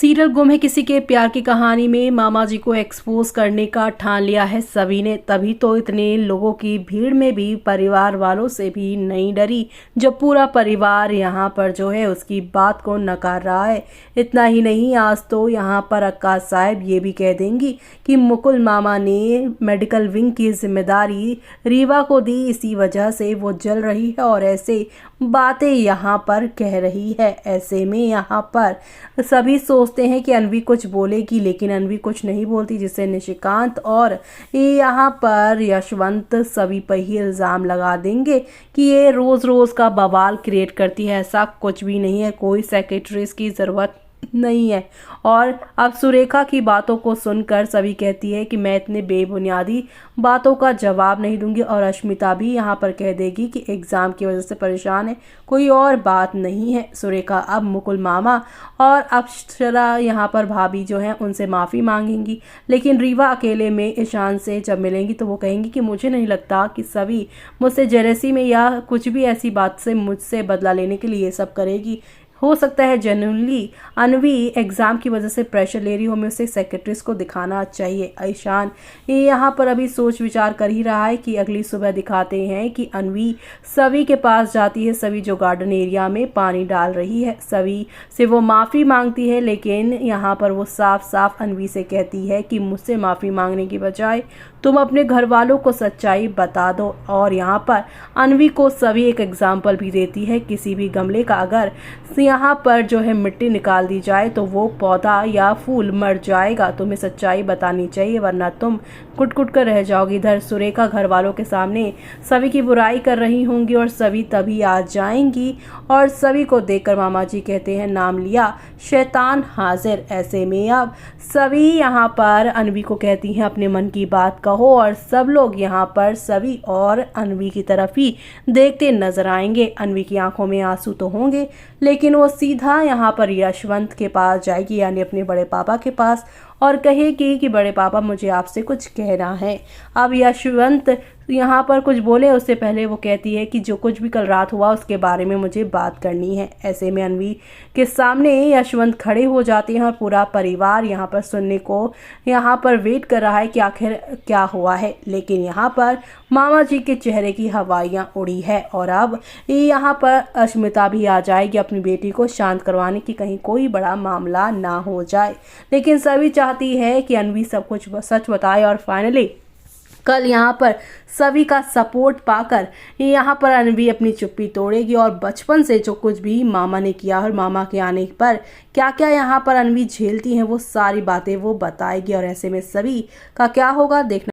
Serial गुम है किसी के प्यार की कहानी में मामा जी को एक्सपोज करने का ठान लिया है सभी ने। तभी तो इतने लोगों की भीड़ में भी परिवार वालों से भी नहीं डरी, जब पूरा परिवार यहाँ पर जो है उसकी बात को नकार रहा है। इतना ही नहीं, आज तो यहाँ पर अक्का साहब ये भी कह देंगी कि मुकुल मामा ने मेडिकल विंग की जिम्मेदारी रीवा को दी, इसी वजह से वो जल रही है और ऐसे बातें यहाँ पर कह रही है। ऐसे में यहाँ पर सभी सोचते हैं कि अनवी कुछ बोलेगी, लेकिन अनवी कुछ नहीं बोलती, जिससे निशिकांत और यहाँ पर यशवंत सभी पर ही इल्ज़ाम लगा देंगे कि ये रोज़ रोज़ का बवाल क्रिएट करती है। ऐसा कुछ भी नहीं है, कोई सेक्रेटरीज की ज़रूरत नहीं है। और अब सुरेखा की बातों को सुनकर सभी कहती है कि मैं इतने बेबुनियादी बातों का जवाब नहीं दूंगी, और अश्मिता भी यहाँ पर कह देगी कि एग्ज़ाम की वजह से परेशान है, कोई और बात नहीं है। सुरेखा अब मुकुल मामा और अप्सरा यहाँ पर भाभी जो हैं उनसे माफ़ी मांगेंगी, लेकिन रीवा अकेले में ईशान से जब मिलेंगी तो वो कहेंगी कि मुझे नहीं लगता कि सभी मुझसे जेलसी में या कुछ भी ऐसी बात से मुझसे बदला लेने के लिए ये सब करेगी। हो सकता है जेन्युइनली अनवी एग्ज़ाम की वजह से प्रेशर ले रही हो, हमें उसे सेक्रेटरीज को दिखाना चाहिए। ईशान ये यहाँ पर अभी सोच विचार कर ही रहा है कि अगली सुबह दिखाते हैं कि अनवी सभी के पास जाती है, सभी जो गार्डन एरिया में पानी डाल रही है, सभी से वो माफ़ी मांगती है, लेकिन यहाँ पर वो साफ साफ अनवी से कहती है कि मुझसे माफ़ी मांगने की बजाय तुम अपने घर वालों को सच्चाई बता दो। और यहाँ पर अनवी को सभी एक एग्जाम्पल भी देती है, किसी भी गमले का अगर यहाँ पर जो है मिट्टी निकाल दी जाए तो वो पौधा या फूल मर जाएगा। तुम्हें सच्चाई बतानी चाहिए, वरना तुम कुट कुट कर रह जाओगी। इधर सुरेखा घर वालों के सामने सभी की बुराई कर रही होंगी और सभी तभी आ जाएंगी, और सभी को देखकर मामा जी कहते हैं नाम लिया शैतान हाजिर। ऐसे में अब सभी यहाँ पर अनवी को कहती हैं अपने मन की बात कहो, और सब लोग यहाँ पर सभी और अनवी की तरफ ही देखते नजर आएंगे। अनवी की आंखों में आंसू तो होंगे, लेकिन वो सीधा यहाँ पर यशवंत के पास जाएगी, यानी अपने बड़े पापा के पास, और कहेगी कि बड़े पापा मुझे आपसे कुछ कहना है। अब यशवंत यहाँ पर कुछ बोले उससे पहले वो कहती है कि जो कुछ भी कल रात हुआ उसके बारे में मुझे बात करनी है। ऐसे में अनवी के सामने यशवंत खड़े हो जाते हैं और पूरा परिवार यहाँ पर सुनने को यहाँ पर वेट कर रहा है कि आखिर क्या हुआ है। लेकिन यहाँ पर मामा जी के चेहरे की हवाइयाँ उड़ी है, और अब यहाँ पर अश्मिता भी आ जाएगी अपनी बेटी को शांत करवाने की, कहीं कोई बड़ा मामला ना हो जाए। लेकिन सभी चाहती है कि अनवी सब कुछ सच बताए, और फाइनली कल यहाँ पर सभी का सपोर्ट पाकर यहाँ पर अनवी अपनी चुप्पी तोड़ेगी, और बचपन से जो कुछ भी मामा ने किया और मामा के आने पर क्या क्या यहाँ पर अनवी झेलती हैं वो सारी बातें वो बताएगी। और ऐसे में सभी का क्या होगा देखना।